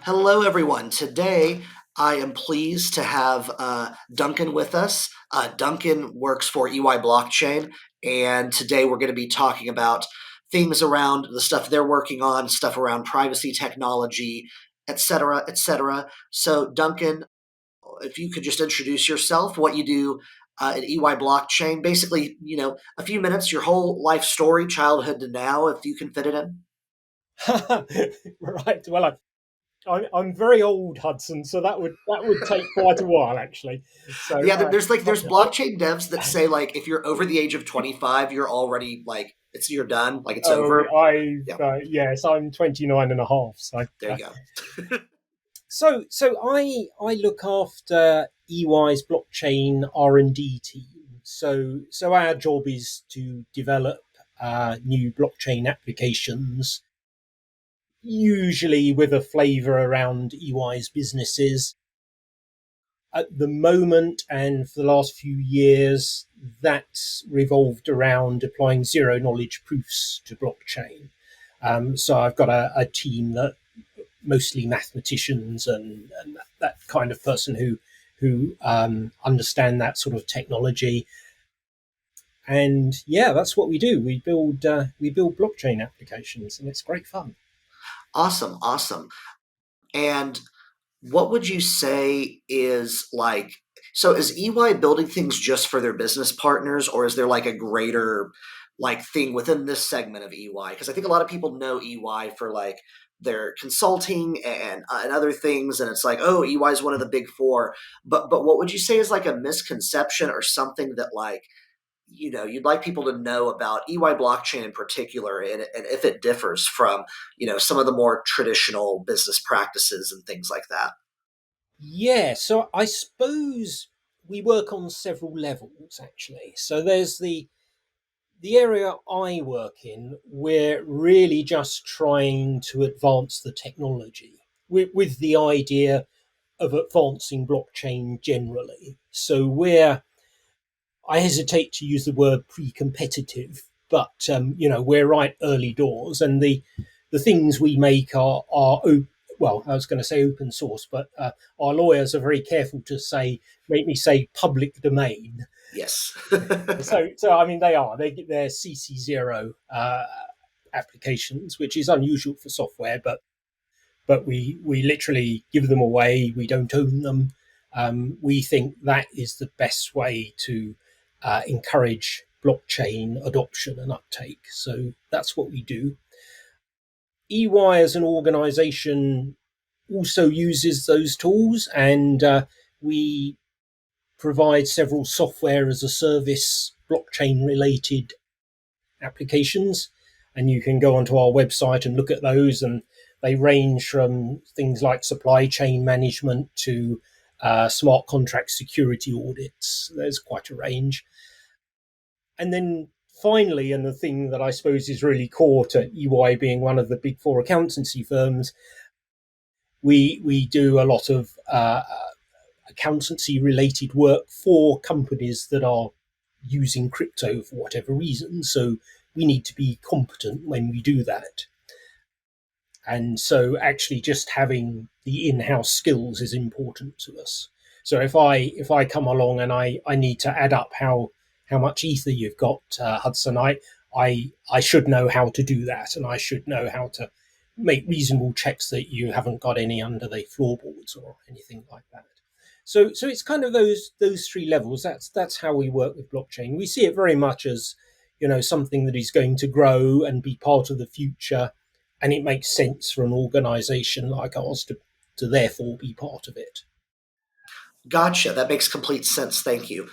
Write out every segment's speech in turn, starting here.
Hello, everyone. Today, I am pleased to have Duncan with us. Duncan works for EY Blockchain, and today we're going to be talking about things around the stuff they're working on, stuff around privacy technology, et cetera, et cetera. So, Duncan, if you could just introduce yourself, what you do at EY Blockchain, basically, a few minutes, your whole life story, childhood to now, if you can fit it in. Right. Well, I'm very old, Hudson, so that would take quite a while, actually. So Yeah, there's I, blockchain devs that say like if you're over the age of 25, you're already like you're done, like it's oh, over. I Yeah, yes, I'm 29 and a half. So there you go. I look after EY's blockchain R&D team. So our job is to develop new blockchain applications, usually with a flavour around EY's businesses at the moment and for the last few years, that's revolved around applying zero knowledge proofs to blockchain. So I've got a team that mostly mathematicians and that kind of person who understand that sort of technology. And yeah, that's what we do. We build blockchain applications, and it's great fun. Awesome, awesome. And what would you say is like? So is EY building things just for their business partners, or is there like a greater like thing within this segment of EY? Because I think a lot of people know EY for like their consulting and other things, and it's like, oh, EY is one of the big four. But what would you say is like a misconception or something that like you'd like people to know about EY blockchain in particular, and if it differs from some of the more traditional business practices and things like that. Yeah, so I suppose we work on several levels actually. So there's the area I work in, we're really just trying to advance the technology with the idea of advancing blockchain generally. So I hesitate to use the word pre-competitive, but we're right early doors, and the things we make well, I was going to say open source, but our lawyers are very careful to make me say public domain. Yes. So I mean, they're CC0 applications, which is unusual for software, but we literally give them away. We don't own them. We think that is the best way to encourage blockchain adoption and uptake. So that's what we do. EY as an organization also uses those tools, and we provide several software as a service blockchain related applications. And you can go onto our website and look at those, and they range from things like supply chain management to smart contract security audits. There's quite a range. And then finally, and the thing that I suppose is really core to EY being one of the big four accountancy firms, we do a lot of accountancy related work for companies that are using crypto for whatever reason. So we need to be competent when we do that. And so actually just having the in-house skills is important to us. So if I come along and I need to add up how much ether you've got, Hudson, I should know how to do that, and I should know how to make reasonable checks that you haven't got any under the floorboards or anything like that. So it's kind of those three levels. That's how we work with blockchain. We see it very much as something that is going to grow and be part of the future, and it makes sense for an organization like ours to therefore be part of it. Gotcha. That makes complete sense. Thank you.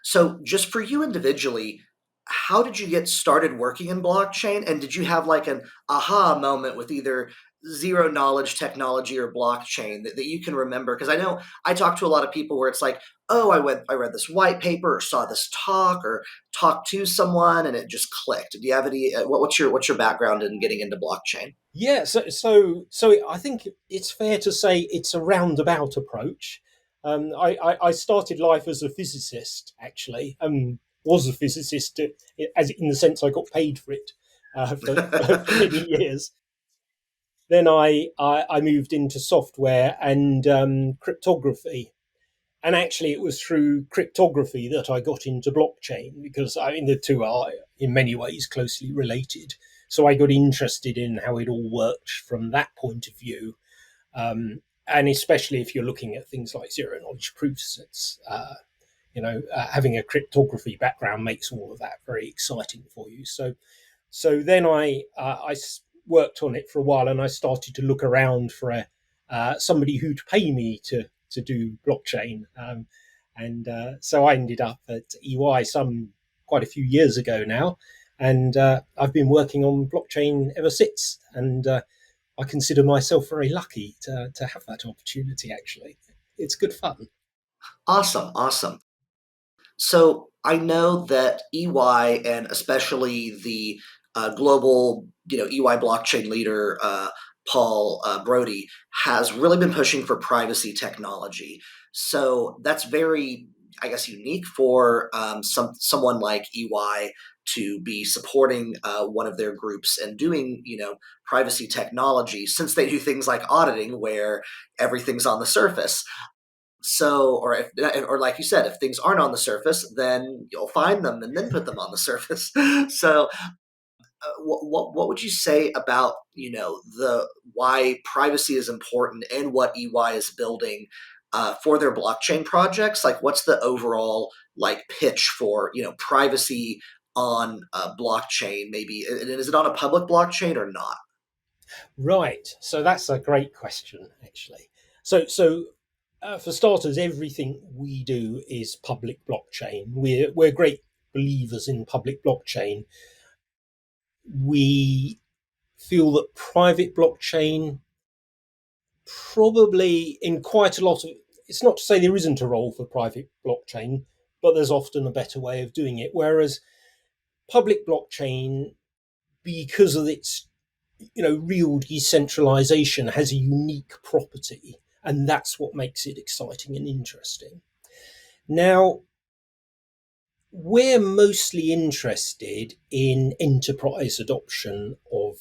So, just for you individually, how did you get started working in blockchain? And did you have like an aha moment with either zero knowledge technology or blockchain that you can remember? Because I know I talk to a lot of people where it's like, oh, I read this white paper or saw this talk or talked to someone and it just clicked. Do you have any? What's your background in getting into blockchain? Yeah, so I think it's fair to say it's a roundabout approach. I started life as a physicist, actually. Was a physicist, as in the sense I got paid for it for many years. then I moved into software and cryptography. And actually, it was through cryptography that I got into blockchain because I mean the two are in many ways closely related. So I got interested in how it all worked from that point of view, and especially if you're looking at things like zero knowledge proofs, it's having a cryptography background makes all of that very exciting for you. So then I worked on it for a while, and I started to look around for somebody who'd pay me to do blockchain, and so I ended up at EY some quite a few years ago now, and I've been working on blockchain ever since, and I consider myself very lucky to have that opportunity. Actually, it's good fun. Awesome, awesome. So I know that EY and especially the global, EY blockchain leader Paul Brody has really been pushing for privacy technology. So that's very, I guess, unique for someone like EY to be supporting one of their groups and doing, privacy technology, since they do things like auditing where everything's on the surface. So, or like you said, if things aren't on the surface, then you'll find them and then put them on the surface. So, what would you say about the why privacy is important and what EY is building for their blockchain projects? Like, what's the overall like pitch for privacy on blockchain? Maybe, and is it on a public blockchain or not? Right. So that's a great question, actually. So for starters, everything we do is public blockchain. We're great believers in public blockchain. We feel that private blockchain probably in quite a lot of it's not to say there isn't a role for private blockchain, but there's often a better way of doing it. Whereas public blockchain, because of its real decentralization, has a unique property, and that's what makes it exciting and interesting. Now, we're mostly interested in enterprise adoption of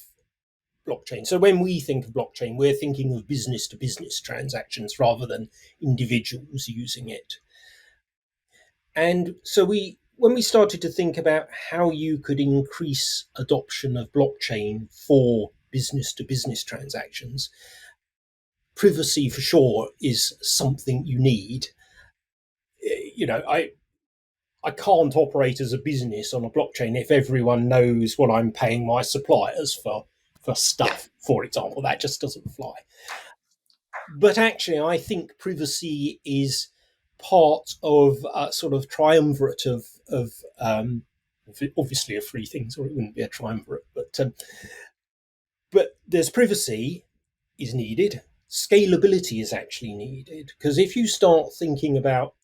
blockchain. So when we think of blockchain, we're thinking of business to business transactions rather than individuals using it. And so when we started to think about how you could increase adoption of blockchain for business to business transactions, privacy for sure is something you need. You know, I can't operate as a business on a blockchain if everyone knows what I'm paying my suppliers for Yeah. stuff, for example. That just doesn't fly. But actually, I think privacy is part of a sort of triumvirate of obviously of three things, or it wouldn't be a triumvirate. But there's privacy is needed. Scalability is actually needed because if you start thinking about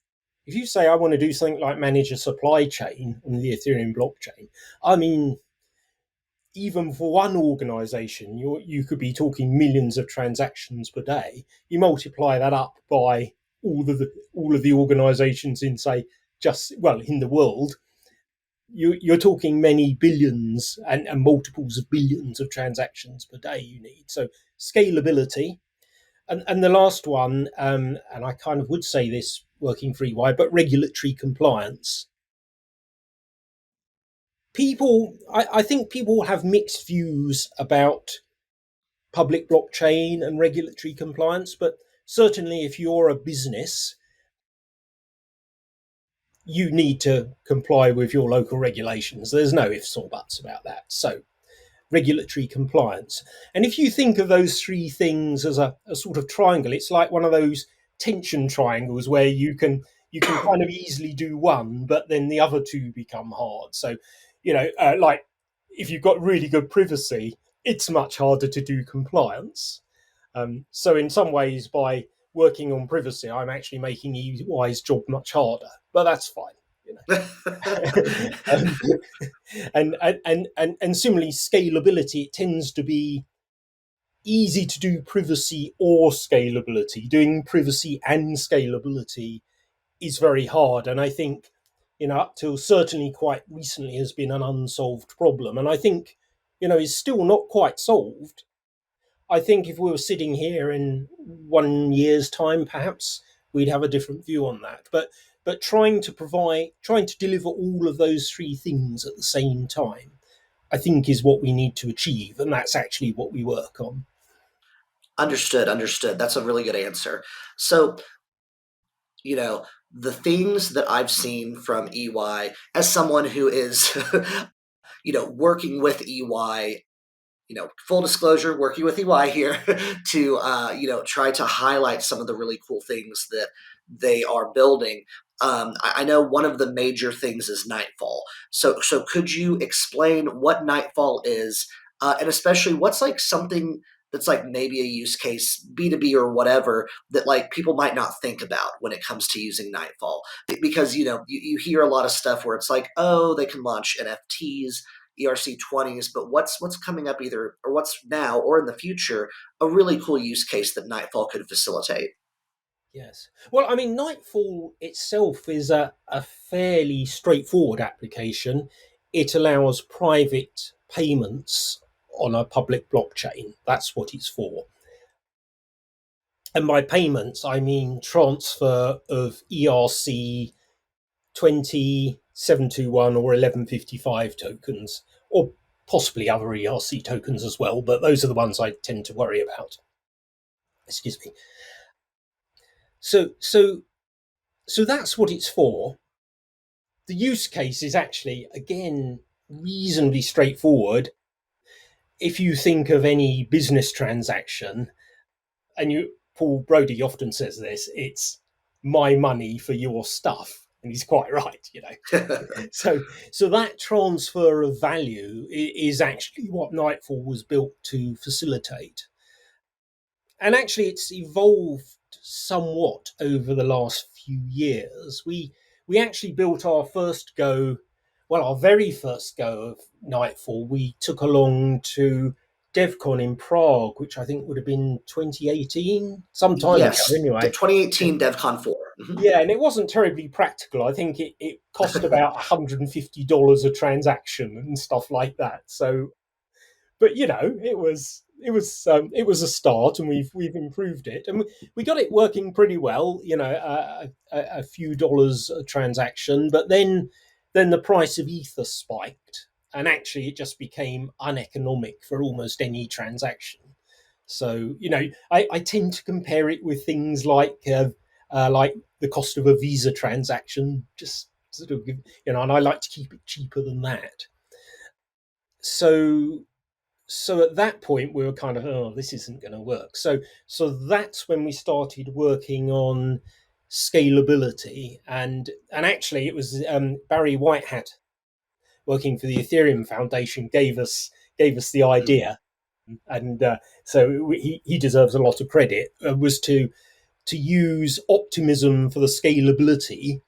if you say I want to do something like manage a supply chain on the Ethereum blockchain, I mean, even for one organization, you could be talking millions of transactions per day. You multiply that up by all of the organizations in say just well in the world, you're talking many billions and multiples of billions of transactions per day you need. So scalability. And the last one, and I kind of would say this working for EY, but regulatory compliance. I think people have mixed views about public blockchain and regulatory compliance, but certainly if you're a business, you need to comply with your local regulations. There's no ifs or buts about that. So regulatory compliance. And if you think of those three things as a sort of triangle, it's like one of those tension triangles where you can kind of easily do one, but then the other two become hard. So, like if you've got really good privacy, it's much harder to do compliance. So in some ways, by working on privacy, I'm actually making EY's job much harder, but that's fine. You know. um, and similarly, scalability, it tends to be easy to do privacy or scalability. Doing privacy and scalability is very hard, and I think up till certainly quite recently has been an unsolved problem, and I think is still not quite solved. I think if we were sitting here in 1 year's time, perhaps we'd have a different view on that. But trying to deliver all of those three things at the same time, I think, is what we need to achieve, and that's actually what we work on. Understood, understood. That's a really good answer. So, you know, the things that I've seen from EY as someone who is, working with EY, full disclosure, working with EY here to, try to highlight some of the really cool things that they are building. I know one of the major things is Nightfall. So could you explain what Nightfall is, and especially what's like something that's like maybe a use case, B2B or whatever, that like people might not think about when it comes to using Nightfall? Because, you hear a lot of stuff where it's like, oh, they can launch NFTs, ERC20s, but what's coming up either, or what's now or in the future, a really cool use case that Nightfall could facilitate? Yes. Well, I mean, Nightfall itself is a fairly straightforward application. It allows private payments on a public blockchain. That's what it's for. And by payments, I mean transfer of ERC 20721 or 1155 tokens, or possibly other ERC tokens as well, but those are the ones I tend to worry about. Excuse me. So, so, so that's what it's for. The use case is actually, again, reasonably straightforward. If you think of any business transaction, and Paul Brody often says this, it's my money for your stuff. And he's quite right. So that transfer of value is actually what Nightfall was built to facilitate. And actually, it's evolved somewhat over the last few years. We actually built our first go, well, our very first go of Nightfall. We took along to DevCon in Prague, which I think would have been 2018, some time ago, Yes, the anyway. 2018 DevCon 4. Mhm. Yeah, and it wasn't terribly practical. I think it cost about $150 a transaction and stuff like that. So, but it was a start, and we've improved it, and we got it working pretty well. A few dollars a transaction, but then the price of ether spiked, and actually it just became uneconomic for almost any transaction. So I tend to compare it with things like the cost of a Visa transaction, just sort of and I like to keep it cheaper than that. So so at that point we were kind of, oh, this isn't going to work. So that's when we started working on scalability, and actually it was Barry Whitehat, working for the Ethereum Foundation, gave us the Mm. idea, and so he deserves a lot of credit. Was to use optimism for the scalability.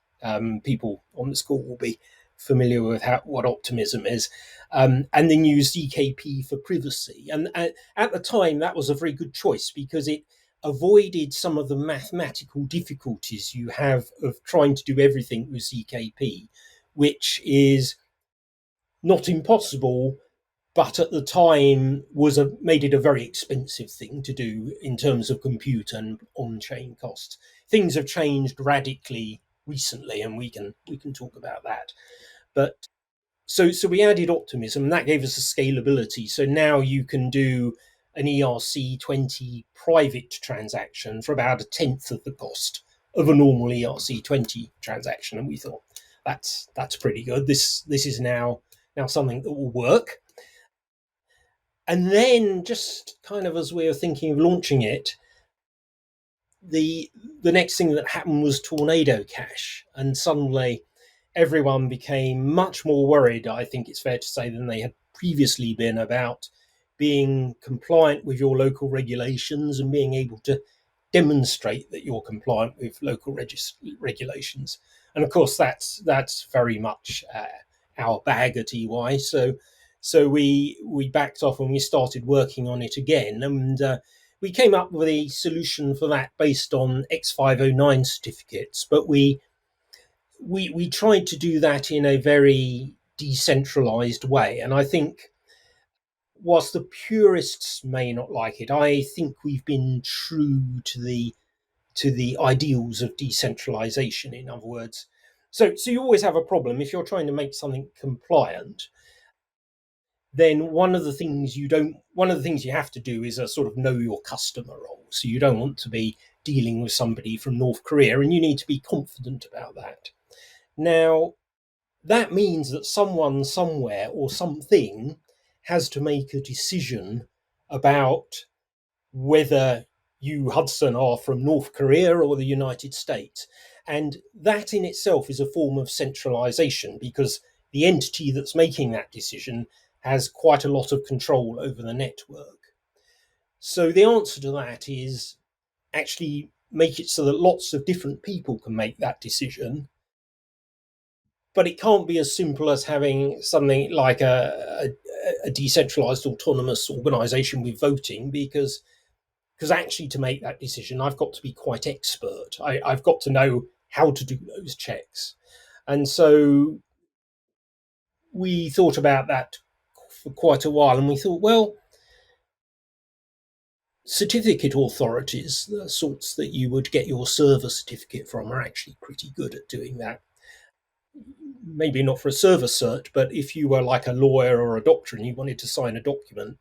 People on this call will be familiar with what optimism is, and then use ZKP for privacy. And at the time, that was a very good choice because it avoided some of the mathematical difficulties you have of trying to do everything with ZKP, which is not impossible, but at the time made it a very expensive thing to do in terms of compute and on-chain costs. Things have changed radically recently, and we can talk about that. But so we added optimism, and that gave us a scalability. So now you can do an ERC20 private transaction for about a tenth of the cost of a normal ERC20 transaction, and we thought that's pretty good. This is now something that will work. And then, just kind of as we were thinking of launching it, the the next thing that happened was Tornado Cash, and suddenly everyone became much more worried, I think it's fair to say, than they had previously been about being compliant with your local regulations and being able to demonstrate that you're compliant with local regulations. And of course, that's very much our bag at EY. So we backed off and we started working on it again, and we came up with a solution for that based on X509 certificates. But we tried to do that in a very decentralized way, and I think whilst the purists may not like it, I think we've been true to the ideals of decentralization. In other words, so you always have a problem if you're trying to make something compliant. Then one of the things you have to do is a sort of know your customer role. So you don't want to be dealing with somebody from North Korea, and you need to be confident about that. Now, that means that someone somewhere or something has to make a decision about whether you, Hudson, are from North Korea or the United States. And that in itself is a form of centralization, because the entity that's making that decision has quite a lot of control over the network. So the answer to that is actually make it so that lots of different people can make that decision. But it can't be as simple as having something like a decentralized autonomous organization with voting, because actually to make that decision, I've got to be quite expert. I've got to know how to do those checks. And so we thought about that for quite a while, and we thought, well, certificate authorities, the sorts that you would get your server certificate from, are actually pretty good at doing that. Maybe not for a server cert, but if you were like a lawyer or a doctor and you wanted to sign a document,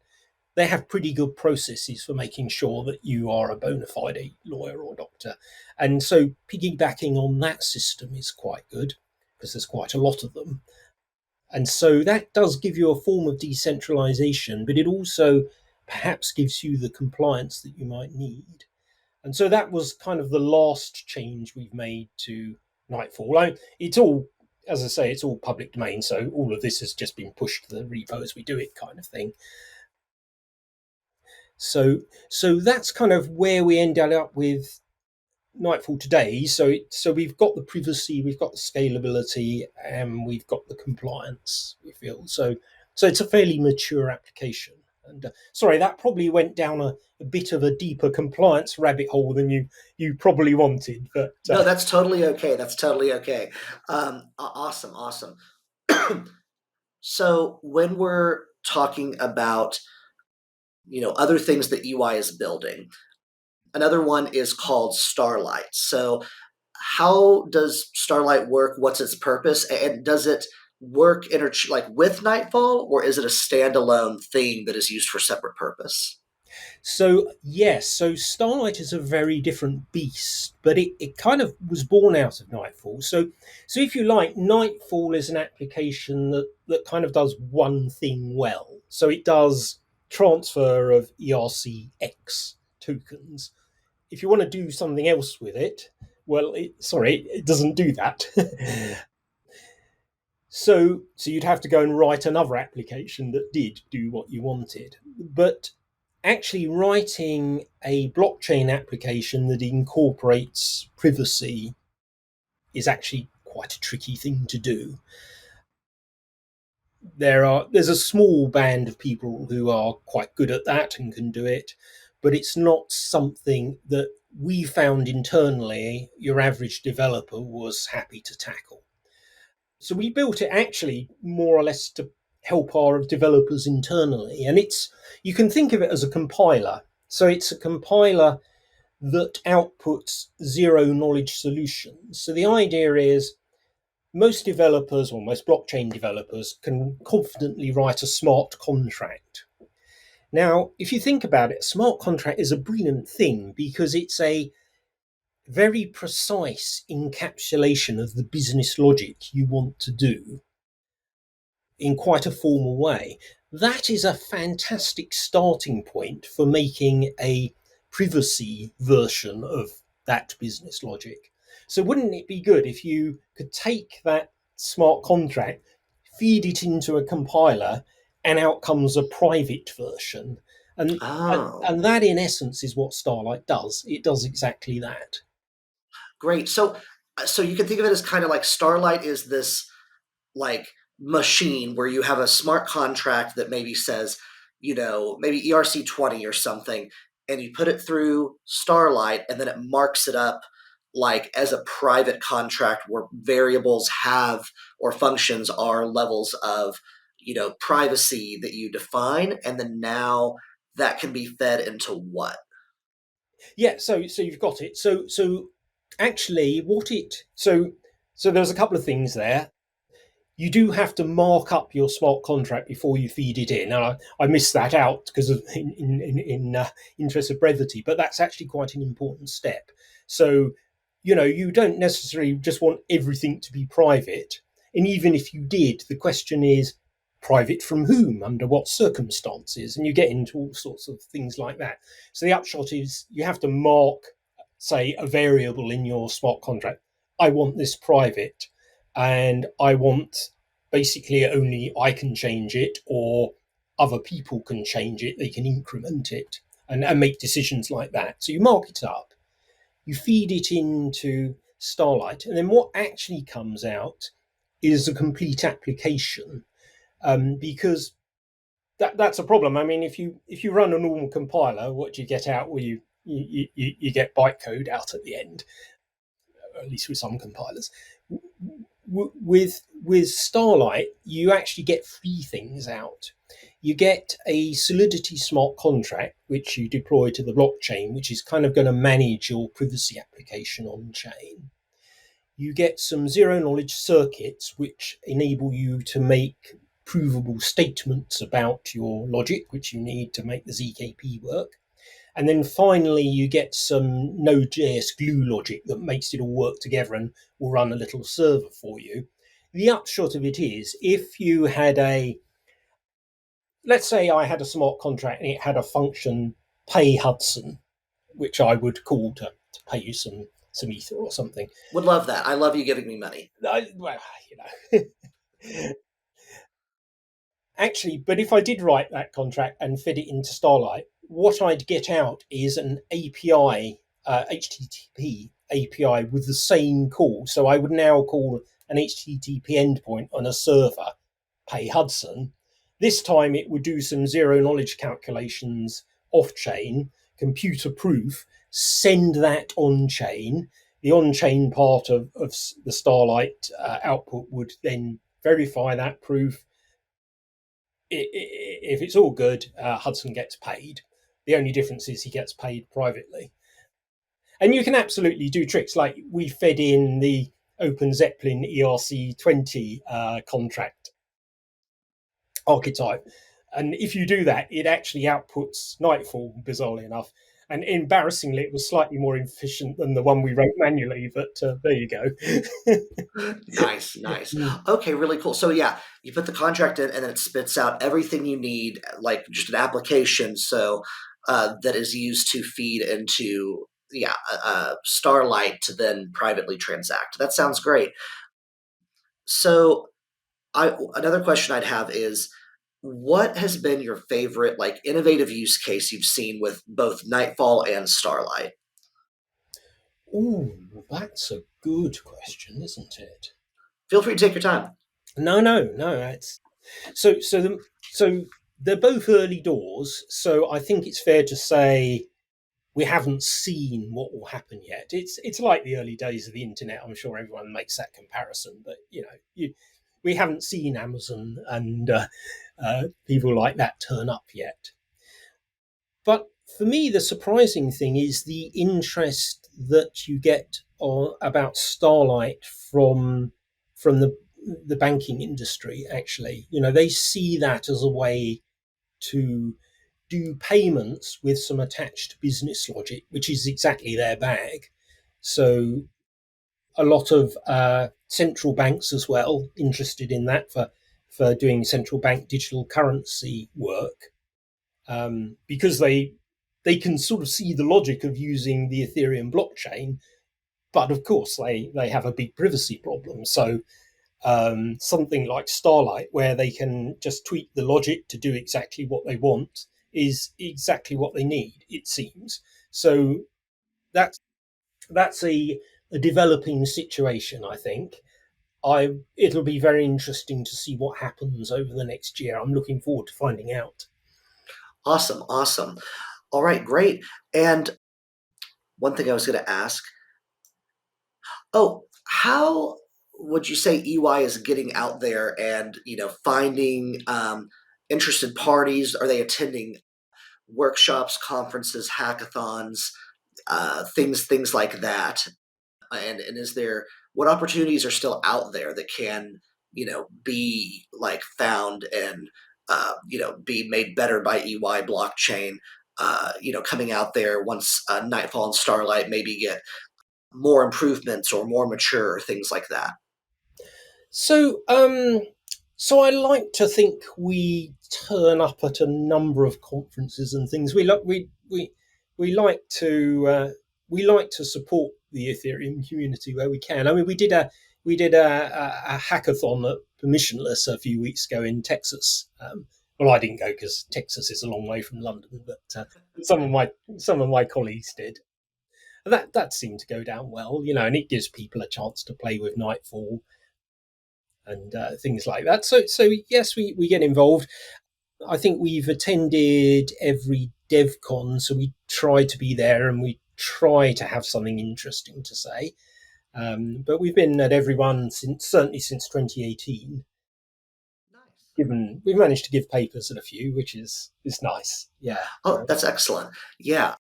they have pretty good processes for making sure that you are a bona fide lawyer or doctor. And so piggybacking on that system is quite good, because there's quite a lot of them. And so that does give you a form of decentralization, but it also perhaps gives you the compliance that you might need. And so that was kind of the last change we've made to Nightfall. It's all, as I say, it's all public domain, so all of this has just been pushed to the repo as we do it, kind of thing. So that's kind of where we ended up with Nightfall today. So we've got the privacy, we've got the scalability, and we've got the compliance. We feel so it's a fairly mature application. And sorry, that probably went down a bit of a deeper compliance rabbit hole than you probably wanted, but No, that's totally okay. That's totally okay. Awesome, awesome. So when we're talking about other things that UI is building, another one is called Starlight. So how does Starlight work? What's its purpose? And does it work like with Nightfall, or is it a standalone thing that is used for separate purpose? So yes, so Starlight is a very different beast, but it kind of was born out of Nightfall. So if you like, Nightfall is an application that kind of does one thing well. So it does transfer of ERC-X tokens. If you want to do something else with it, well, it doesn't do that. So you'd have to go and write another application that did do what you wanted. But actually writing a blockchain application that incorporates privacy is actually quite a tricky thing to do. There's a small band of people who are quite good at that and can do it, but it's not something that we found internally your average developer was happy to tackle. So we built it actually more or less to help our developers internally. And you can think of it as a compiler. So it's a compiler that outputs zero knowledge solutions. So the idea is most developers, or most blockchain developers, can confidently write a smart contract. Now, if you think about it, a smart contract is a brilliant thing because it's a very precise encapsulation of the business logic you want to do in quite a formal way. That is a fantastic starting point for making a privacy version of that business logic. So wouldn't it be good if you could take that smart contract, feed it into a compiler, and out comes a private version? And Oh, and that in essence is what Starlight does. It does exactly that. great. So you can think of it as kind of like Starlight is this like machine where you have a smart contract that maybe says, maybe ERC 20 or something, and you put it through Starlight, and then it marks it up like as a private contract where variables have or functions are levels of privacy that you define, and then now that can be fed into what? Yeah, so you've got it. So actually, what it so there's a couple of things there. You do have to mark up your smart contract before you feed it in. And I missed that out because of in interest of brevity, but that's actually quite an important step. So you don't necessarily just want everything to be private, and even if you did, the question is private from whom, under what circumstances, and you get into all sorts of things like that. So the upshot is you have to mark, say, a variable in your smart contract. I want this private, and I want basically only I can change it, or other people can change it, they can increment it and make decisions like that. So you mark it up, you feed it into Starlight, and then what actually comes out is a complete application. Because that's a problem. I mean, if you run a normal compiler, what do you get out? Well, you get bytecode out at the end, at least with some compilers. With Starlight, you actually get three things out. You get a Solidity smart contract, which you deploy to the blockchain, which is kind of going to manage your privacy application on chain. You get some zero knowledge circuits, which enable you to make provable statements about your logic, which you need to make the ZKP work. And then finally, you get some Node.js glue logic that makes it all work together and will run a little server for you. The upshot of it is, if you had let's say I had a smart contract and it had a function pay Hudson, which I would call to pay you some ether or something. Would love that. I love you giving me money. Well, actually, but if I did write that contract and fed it into Starlight, what I'd get out is an API, HTTP API with the same call. So I would now call an HTTP endpoint on a server, pay Hudson. This time it would do some zero knowledge calculations off chain, computer proof, send that on chain. The on chain part of the Starlight output would then verify that proof. If it's all good, Hudson gets paid. The only difference is he gets paid privately. And you can absolutely do tricks like we fed in the Open Zeppelin ERC20 contract archetype. And if you do that, it actually outputs Nightfall, bizarrely enough. And embarrassingly, it was slightly more efficient than the one we wrote manually, but there you go. Nice, nice. Okay, really cool. So yeah, you put the contract in, and then it spits out everything you need, like just an application. So that is used to feed into Starlight to then privately transact. That sounds great. So another question I'd have is, what has been your favorite like innovative use case you've seen with both Nightfall and Starlight? Oh, that's a good question, isn't it? Feel free to take your time. No. It's so they're both early doors. So I think it's fair to say we haven't seen what will happen yet. It's like the early days of the internet. I'm sure everyone makes that comparison, but we haven't seen Amazon and people like that turn up yet. But for me, the surprising thing is the interest that you get about Starlight from the banking industry. Actually, they see that as a way to do payments with some attached business logic, which is exactly their bag. So a lot of central banks as well interested in that for doing central bank digital currency work, because they can sort of see the logic of using the Ethereum blockchain, but of course they have a big privacy problem. So something like Starlight, where they can just tweak the logic to do exactly what they want, is exactly what they need, it seems. So that's that's a developing situation, I think. It'll be very interesting to see what happens over the next year. I'm looking forward to finding out. Awesome, awesome. All right, great. And one thing I was going to ask, oh, how would you say EY is getting out there and finding interested parties? Are they attending workshops, conferences, hackathons, things like that? And is there what opportunities are still out there that can be like found and be made better by EY blockchain? Coming out there once Nightfall and Starlight maybe get more improvements or more mature, things like that. So, so I like to think we turn up at a number of conferences and things. We like to we like to support the Ethereum community where we can. I mean, we did a hackathon at Permissionless a few weeks ago in Texas. Well, I didn't go because Texas is a long way from London, but some of my colleagues did. That seemed to go down well, and it gives people a chance to play with Nightfall and things like that. So yes, we get involved. I think we've attended every DevCon, so we try to be there and we try to have something interesting to say. But we've been at everyone certainly since 2018. Nice. Given we've managed to give papers at a few, which is nice. Yeah. Oh, that's excellent. Yeah.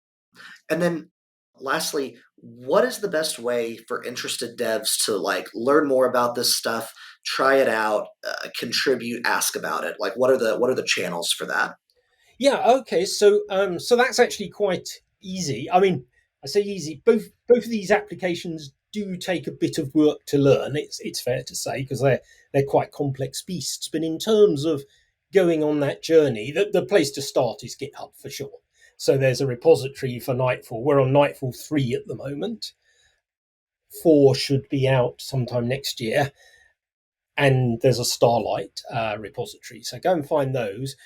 And then lastly, what is the best way for interested devs to like learn more about this stuff, try it out, contribute, ask about it? Like what are the channels for that? Yeah. Okay. So that's actually quite easy. I mean, I say easy. Both of these applications do take a bit of work to learn. It's fair to say because they're quite complex beasts. But in terms of going on that journey, the place to start is GitHub for sure. So there's a repository for Nightfall. We're on Nightfall 3 at the moment. 4 should be out sometime next year. And there's a Starlight repository. So go and find those.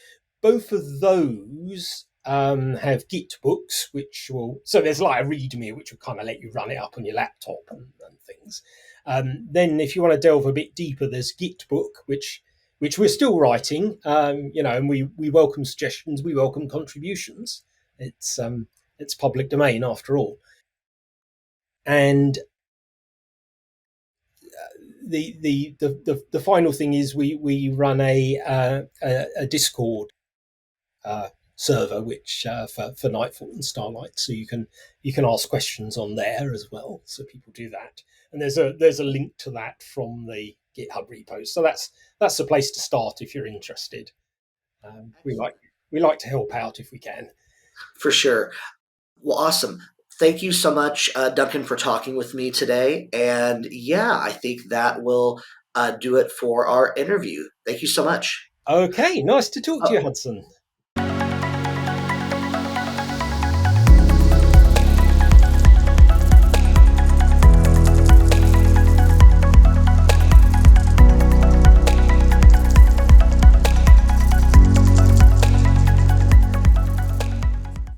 Both of those have Git books, which will so there's like a README which will kind of let you run it up on your laptop and things. Then, if you want to delve a bit deeper, there's Git book, which we're still writing, and we welcome suggestions, we welcome contributions. It's public domain after all, and the final thing is we run a Discord server which for Nightfall and Starlight, so you can ask questions on there as well. So people do that, and there's a link to that from the GitHub repos. So that's the place to start if you're interested. We like Excellent. we like to help out if we can. For sure. Well, awesome. Thank you so much, Duncan, for talking with me today. And yeah, I think that will do it for our interview. Thank you so much. Okay, nice to talk to you, Oh, Hudson.